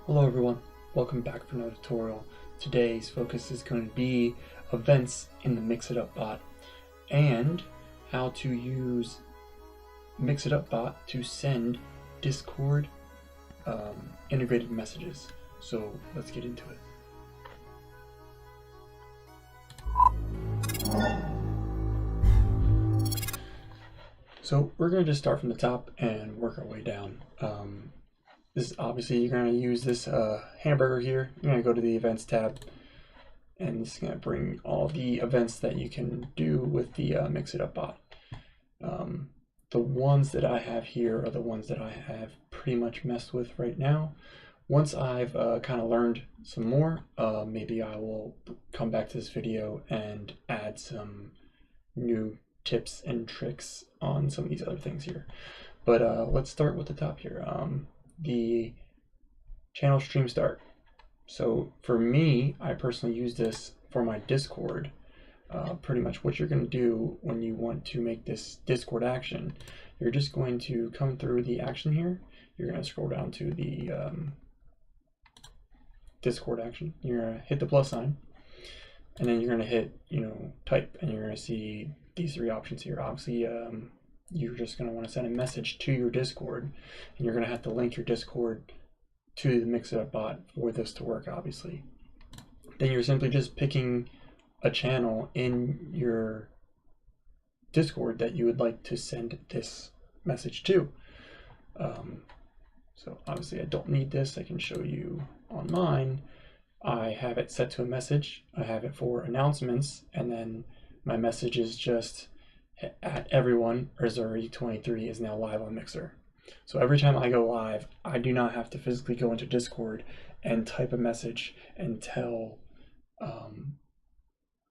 Hello everyone, welcome back for another tutorial. Today's focus is going to be events in the Mixitup bot and how to use Mixitup bot to send Discord integrated messages. So let's get into it. So we're going to just start from the top and work our way down. This obviously you're going to use this hamburger here. You're going to go to the events tab, and this is going to bring all the events that you can do with the Mixitup bot. The ones that I have here are the ones that I have pretty much messed with right now. Once I've kind of learned some more, maybe I will come back to this video and add some new tips and tricks on some of these other things here. But let's start with the top here. The channel stream start. So for me, I personally use this for my Discord. Pretty much what you're going to do when you want to make this Discord action, you're just going to come through the action here. You're going to scroll down to the Discord action. You're going to hit the plus sign, and then you're going to hit, type, and you're going to see these three options here. Obviously, you're just going to want to send a message to your Discord, and you're going to have to link your Discord to the Mixitup bot for this to work, obviously. Then you're simply just picking a channel in your Discord that you would like to send this message to. So obviously I don't need this. I can show you on mine. I have it set to a message. I have it for announcements, and then my message is just at everyone, Reserve23 is now live on Mixer. So every time I go live, I do not have to physically go into Discord and type a message and tell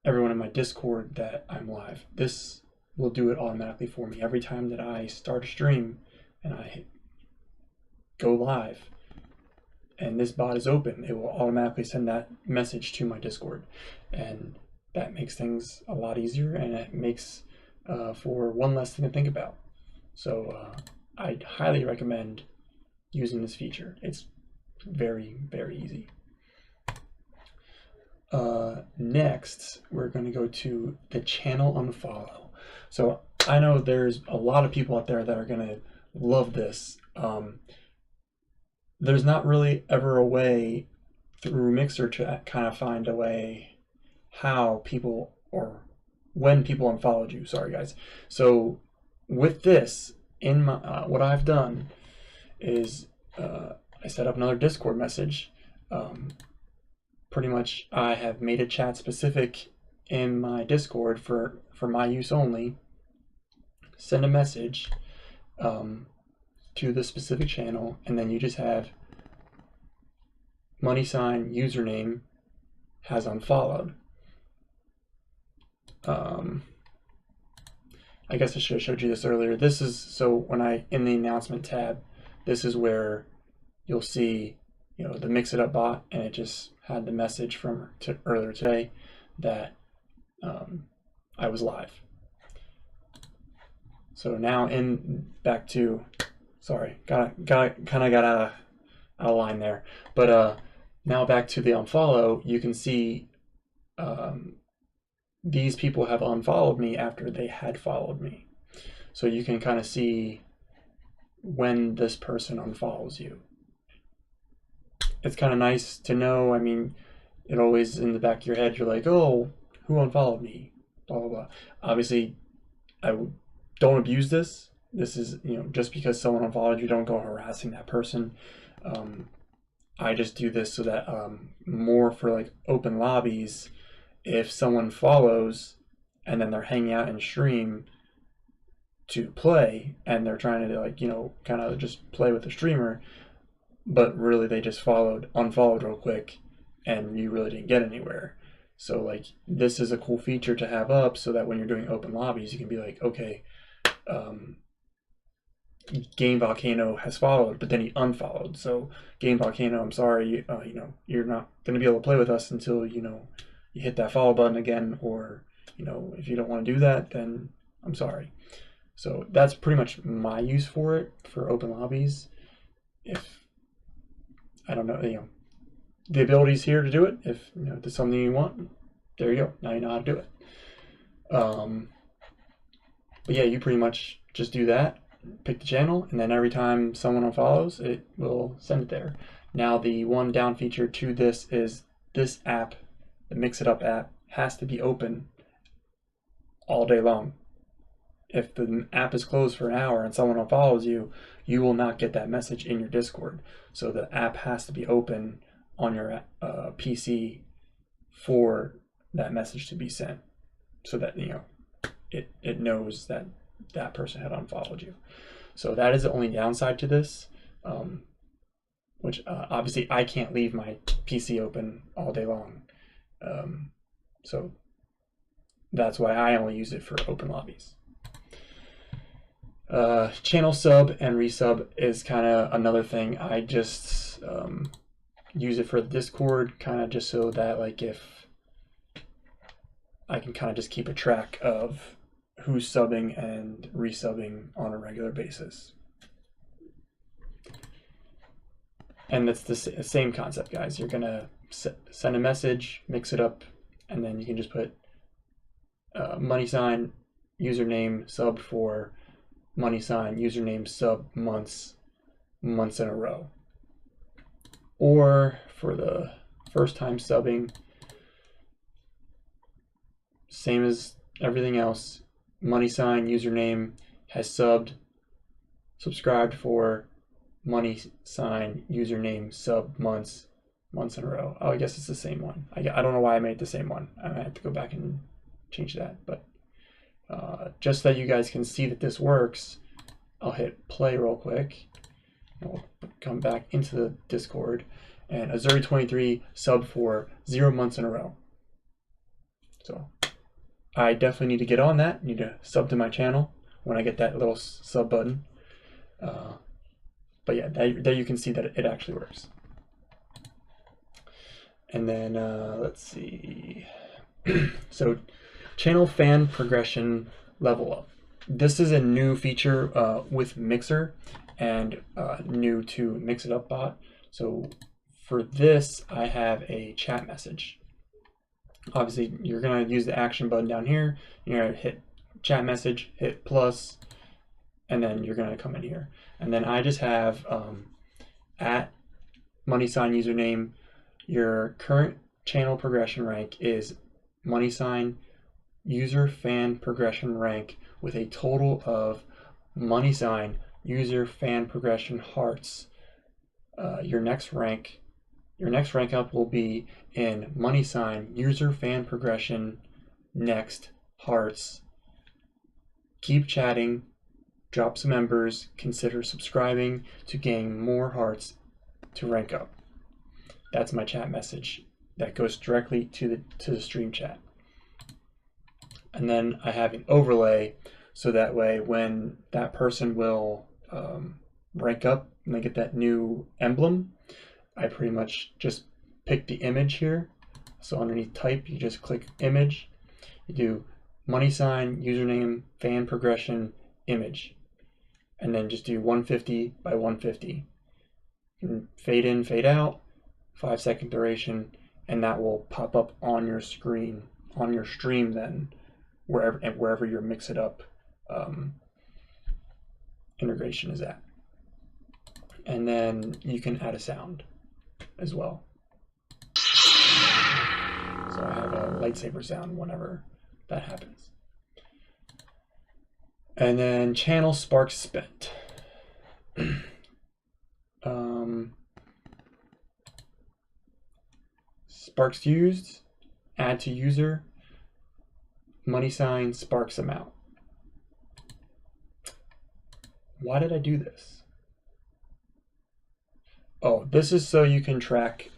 everyone in my Discord that I'm live. This will do it automatically for me. Every time that I start a stream and I go live and this bot is open, it will automatically send that message to my Discord. And that makes things a lot easier, and it makes for one less thing to think about. So I'd highly recommend using this feature. It's very, very easy. Next, we're going to go to the channel unfollow. So I know there's a lot of people out there that are going to love this. There's not really ever a way through Mixer to kind of find a way how people, or when people unfollowed you. Sorry guys. So with this, in my what I've done is I set up another Discord message. Pretty much I have made a chat specific in my Discord for my use only. Send a message to the specific channel, and then you just have $ username has unfollowed. I guess I should have showed you this earlier. This is, so when in the announcement tab, this is where you'll see, the Mixitup bot, and it just had the message from earlier today that I was live. So now back to, sorry, kind of got out of line there, but now back to the unfollow. You can see these people have unfollowed me after they had followed me. So you can kind of see when this person unfollows you. It's kind of nice to know. I mean, it always in the back of your head, you're like, oh, who unfollowed me? Blah, blah, blah. Obviously, don't abuse this. This is, just because someone unfollowed you, don't go harassing that person. I just do this so that more for like open lobbies, if someone follows and then they're hanging out in stream to play and they're trying to kind of just play with the streamer, but really they just unfollowed real quick and you really didn't get anywhere. So this is a cool feature to have up so that when you're doing open lobbies, you can be like, okay, Game Volcano has followed, but then he unfollowed. So Game Volcano, I'm sorry, you're not going to be able to play with us until you hit that follow button again, or if you don't want to do that, then I'm sorry. So that's pretty much my use for it for open lobbies. If I don't know, the ability's here to do it. If there's something you want, there you go. Now you know how to do it. But yeah, you pretty much just do that, pick the channel, and then every time someone unfollows, it will send it there. Now the one down feature to this is this app, the Mixitup app, has to be open all day long. If the app is closed for an hour and someone unfollows you, you will not get that message in your Discord. So the app has to be open on your PC for that message to be sent, so that it knows that that person had unfollowed you. So that is the only downside to this, which obviously I can't leave my PC open all day long. So that's why I only use it for open lobbies. Channel sub and resub is kind of another thing. I just use it for the Discord, kind of just so that like if I can kind of just keep a track of who's subbing and resubbing on a regular basis. And that's the same concept, guys. You're gonna send a message, mix it up, and then you can just put money sign, username, sub for money sign, username, sub months in a row. Or for the first time subbing, same as everything else, money sign, username, has subscribed for money sign, username, sub months in a row. Oh, I guess it's the same one. I don't know why I made the same one. I might have to go back and change that, but just so that you guys can see that this works, I'll hit play real quick. We'll come back into the Discord, and Azuri23 sub for 0 months in a row. So I definitely need to get on that. Need to sub to my channel when I get that little sub button. But yeah, there you can see that it actually works. And then let's see. So channel fan progression level up. This is a new feature with Mixer and new to Mixitup bot. So for this, I have a chat message. Obviously, you're going to use the action button down here. You're going to hit chat message, hit plus, and then you're going to come in here. And then I just have at money sign username, your current channel progression rank is money sign user fan progression rank with a total of money sign user fan progression hearts. Your next rank up will be in money sign user fan progression next hearts. Keep chatting, drop some embers, consider subscribing to gain more hearts to rank up. That's my chat message that goes directly to the stream chat. And then I have an overlay, so that way when that person will rank up and they get that new emblem, I pretty much just pick the image here. So underneath type, you just click image, you do money sign, username, fan progression, image, and then just do 150 by 150. You can fade in, fade out, 5-second duration, and that will pop up on your screen, on your stream then, wherever your Mixitup integration is at. And then you can add a sound as well. So I have a lightsaber sound whenever that happens. And then channel sparks spent. Sparks used, add to user, money sign, sparks amount. Why did I do this? Oh, this is so you can track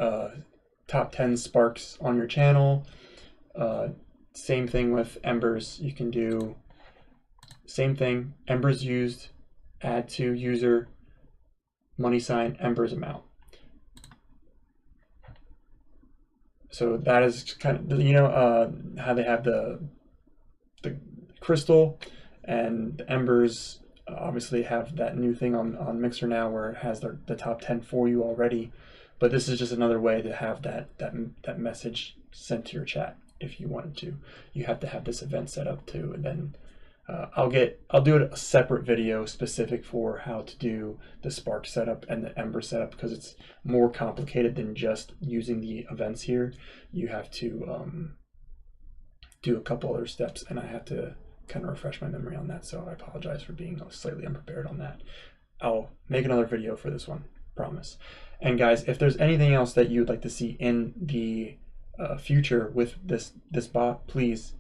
top 10 sparks on your channel. Same thing with embers. You can do same thing, embers used, add to user, money sign, embers amount. So that is kind of, how they have the crystal and the embers obviously have that new thing on Mixer now where it has the top 10 for you already. But this is just another way to have that message sent to your chat if you wanted to. You have to have this event set up too, and then I'll do a separate video specific for how to do the Spark setup and the Ember setup, because it's more complicated than just using the events here. You have to do a couple other steps, and I have to kind of refresh my memory on that, so I apologize for being slightly unprepared on that. I'll make another video for this one, promise. And guys, if there's anything else that you'd like to see in the future with this bot, please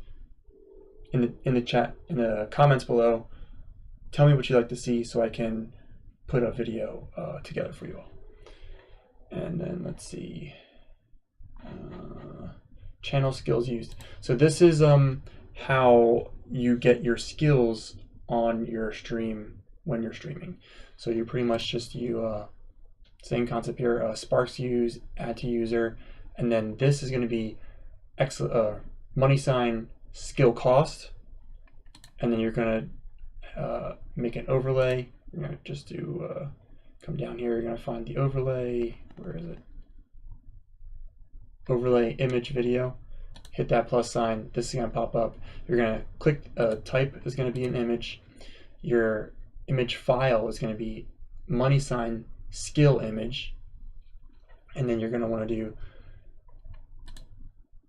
in the chat, in the comments below, tell me what you'd like to see so I can put a video together for you all. And then let's see, channel skills used. So this is how you get your skills on your stream when you're streaming. So you pretty much just same concept here, Sparks use, add to user, and then this is going to be money sign skill cost, and then you're going to make an overlay. You're going to just do come down here, you're going to find the overlay. Where is it? Overlay image video. Hit that plus sign. This is going to pop up. You're going to click type is going to be an image. Your image file is going to be money sign skill image, and then you're going to want to do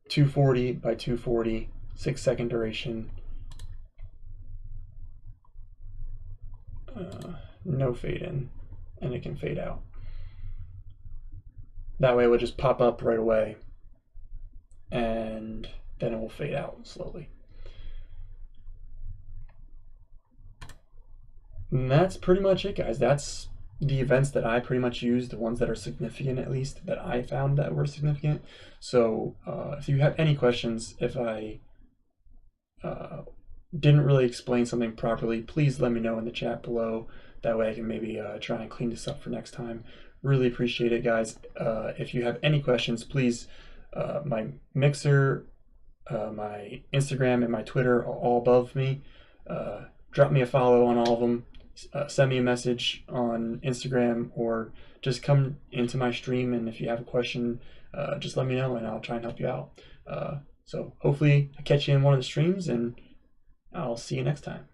240 by 240, 6-second duration, no fade in, and it can fade out. That way it will just pop up right away, and then it will fade out slowly. And that's pretty much it, guys. That's the events that I pretty much use, the ones that are significant, at least that I found that were significant. So if you have any questions, if I didn't really explain something properly, please let me know in the chat below. That way I can maybe try and clean this up for next time. Really appreciate it, guys. If you have any questions, please, my Mixer, my Instagram, and my Twitter are all above me. Drop me a follow on all of them. Send me a message on Instagram, or just come into my stream, and if you have a question, just let me know and I'll try and help you out. So hopefully I catch you in one of the streams, and I'll see you next time.